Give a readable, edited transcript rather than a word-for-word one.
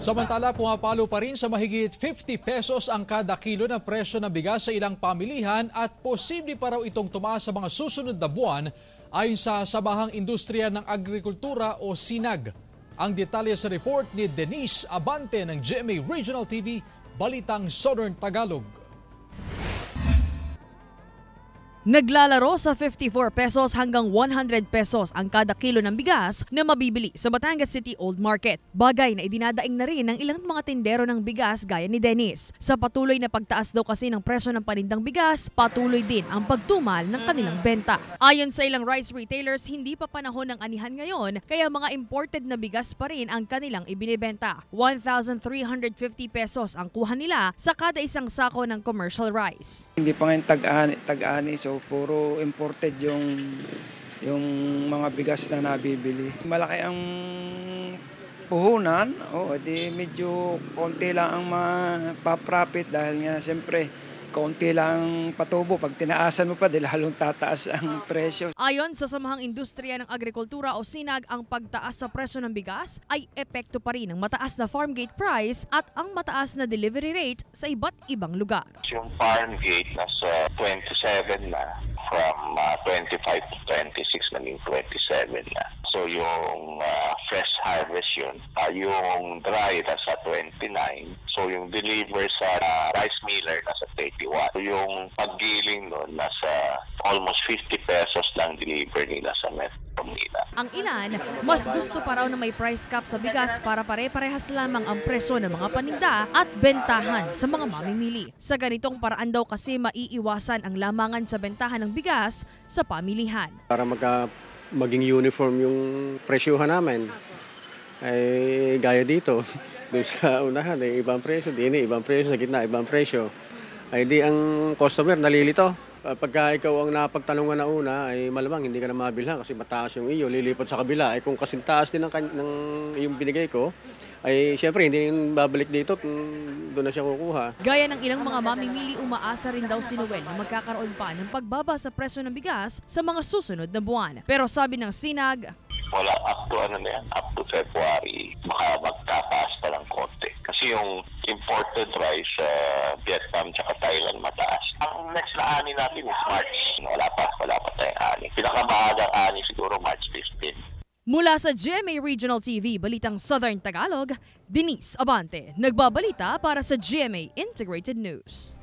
Samantala, pumapalo pa rin sa mahigit 50 pesos ang kada kilo na presyo ng bigas sa ilang pamilihan at posible pa raw itong tumaas sa mga susunod na buwan ayon sa Samahang Industriya ng Agrikultura o SINAG. Ang detalye sa report ni Denise Abante ng GMA Regional TV, Balitang Southern Tagalog. Naglalaro sa 54 pesos hanggang 100 pesos ang kada kilo ng bigas na mabibili sa Batangas City Old Market. Bagay na idinadaing na rin ng ilang mga tindero ng bigas gaya ni Dennis. Sa patuloy na pagtaas daw kasi ng presyo ng panindang bigas, patuloy din ang pagtumal ng kanilang benta. Ayon sa ilang rice retailers, hindi pa panahon ng anihan ngayon kaya mga imported na bigas pa rin ang kanilang ibinibenta. 1,350 pesos ang kuha nila sa kada isang sako ng commercial rice. Hindi pa ngayon tag-ani, so puro imported yung mga bigas na nabibili. Malaki ang puhunan, di medyo konti lang ang mapaprofit dahil nga siyempre konti lang patubo. Pag tinaasan mo pa, lalong tataas ang presyo. Ayon sa Samahang Industriya ng Agrikultura o SINAG, ang pagtaas sa presyo ng bigas ay epekto pa rin ng mataas na farm gate price at ang mataas na delivery rate sa iba't ibang lugar. Yung farm gate nasa 27 na, from 25 to 26 naging 27 na. So yung fresh harvest yun, yung dry nasa 29. So yung deliver sa rice miller nasa 31. So yung paggiling nun nasa almost 50 pesos lang deliver nila sa Metro Manila. Ang ilan, mas gusto pa raw na may price cap sa bigas para pare-parehas lamang ang presyo ng mga paninda at bentahan sa mga mamimili. Sa ganitong paraan daw kasi maiiwasan ang lamangan sa bentahan ng bigas sa pamilihan. Para maging uniform yung presyohan namin, ay gaya dito. Doon sa unahan, ibang presyo. Dini, ibang presyo. Sa gitna, ibang presyo. Ay di ang customer nalilito. Pagka ikaw ang napagtanungan na una, ay malamang hindi ka na mabilhan kasi mataas yung iyo, lilipat sa kabila. Ay kung kasintaas din ng yung binigay ko, ay siyempre hindi babalik dito kung doon na siya kukuha. Gaya ng ilang mga mamimili, umaasa rin daw si Noel na magkakaroon pa ng pagbaba sa presyo ng bigas sa mga susunod na buwan. Pero sabi ng SINAG, wala, up to February, baka magtataas pa ng konti. Kasi yung imported rice sa Vietnam at Thailand mataas. Ang next na ani natin is March. Wala pa tayong ani. Pinakamahagang ani siguro March 15. Mula sa GMA Regional TV, Balitang Southern Tagalog, Denise Abante, nagbabalita para sa GMA Integrated News.